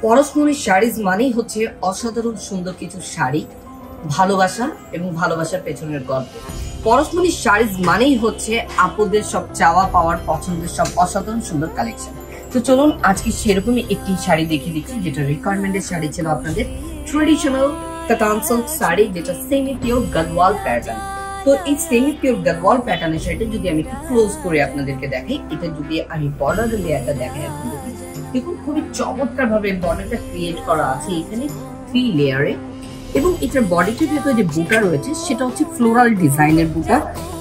পরশমণি saris মানেই হচ্ছে অসাধারণ সুন্দর কিছু শাড়ি, ভালোবাসা এবং ভালোবাসার পেছনের গল্প। পরশমণি শাড়িজ মানেই হচ্ছে আপুদের সব চাওয়া পাওয়ার পছন্দের সব অসাধারণ সুন্দর কালেকশন। তো চলুন আজকে সেরকমই একটি শাড়ি দেখিয়ে দিচ্ছি, যেটা রিকোয়ারমেন্টের শাড়ি ছিল আপনাদের, ট্রেডিশনাল কাতান সিল্ক শাড়ি, যেটা সেমি পিওর গাদওয়াল প্যাটার্ন। তো এই সেমি পিওর গাদওয়াল প্যাটার্নের শাড়িটা যদি আমি একটু ক্লোজ করে আপনাদেরকে দেখাই, এটা যদি আমি বর্ডার লেয়ারটা দেখাই আপনাদেরকে, দেখুন খুবই চমৎকার ভাবে বর্ডারটা ক্রিয়েট করা আছে এখানে 3 লেয়ারে। এবং এটার বডিটার ভেতরে যে বুটা রয়েছে সেটা হচ্ছে ফ্লোরাল ডিজাইনের বুটা।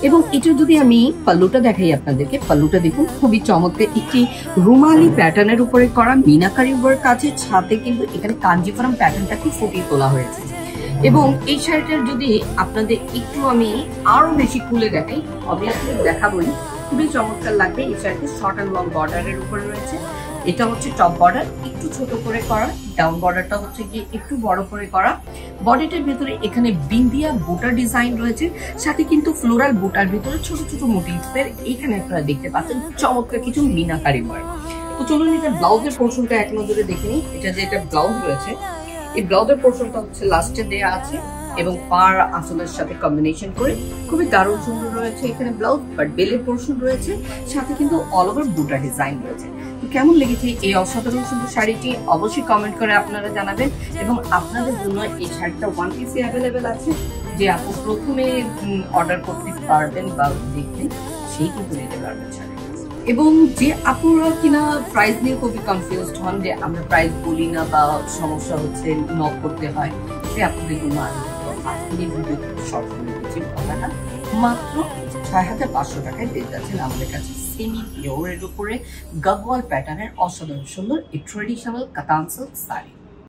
এবং এটা যদি আমি পাল্লুটা দেখাই আপনাদেরকে, পাল্লুটা দেখুন খুবই চমৎকার একটি রুমালি প্যাটার্নের উপরে করা মিনাকারি ওয়ার্ক আছে, সাথে কিন্তু এখানে কাঞ্জিভারাম প্যাটার্নটাকে ফুটিয়ে তোলা হয়েছে। এবং এই শাড়িটার যদি আপনাদের একটু আমি আরো বেশি খুলে দেখাই, অবভিয়াসলি দেখাবোই, খুবই চমৎকার লাগবে। এই শাড়িটা শর্ট অ্যান্ড লং বর্ডারের উপরে রয়েছে। এটা হচ্ছে টপ বর্ডার একটু ছোট করে করা, ডাউন বর্ডারটা হচ্ছে গিয়ে একটু বড় করে করা। বডিটার ভিতরে এখানে বিন্দিয়া বুটার ডিজাইন রয়েছে, সাথে কিন্তু ফ্লোরাল বুটার ভিতরে ছোট ছোট মোটিভসের এখানে আপনারা দেখতে পাচ্ছেন চমৎকার কিছু মিনাকারি ওয়ার্ক। তো চলুন এটা ব্লাউজের পোর্শনটা এক নজরে দেখে নিই। এটা যে এটা ব্লাউজ রয়েছে, এই ব্লাউজের পোর্শনটা হচ্ছে লাস্টে দেয়া আছে এবং পার আঁচলের সাথে কম্বিনেশন করে খুবই দারুণ সুন্দর রয়েছে এখানে ব্লাউজ, বাট বেলের পোর্শন রয়েছে, সাথে কিন্তু অল ওভার বুটা ডিজাইন রয়েছে। তো কেমন লেগেছে এই অসাধারণ সুন্দর শাড়িটি অবশ্যই কমেন্ট করে আপনারা জানাবেন। এবং আপনাদের জন্য এই শাড়িটা 1 পিসে অ্যাভেলেবেল আছে, যে আপু প্রথমে অর্ডার করতে পারবেন বা দেখবেন সেই কিন্তু নিতে পারবেন শাড়ি। এবং যে আপুরা কিনা প্রাইস নিয়ে খুবই কনফিউজড হন, যে আমরা প্রাইস বলি না বা সমস্যা হচ্ছে নক করতে হয়, সে আপনাদের জন্য আজকের ভিডিও শর্ট করে দিচ্ছি কথাটা মাত্র ৬,৫০০ টাকায় পেয়ে যাচ্ছেন আমাদের কাছে সেমি পিওরের উপরে গাদওয়াল প্যাটার্নের অসাধারণ সুন্দর এই ট্রেডিশনাল কাতান সিল্ক শাড়ি।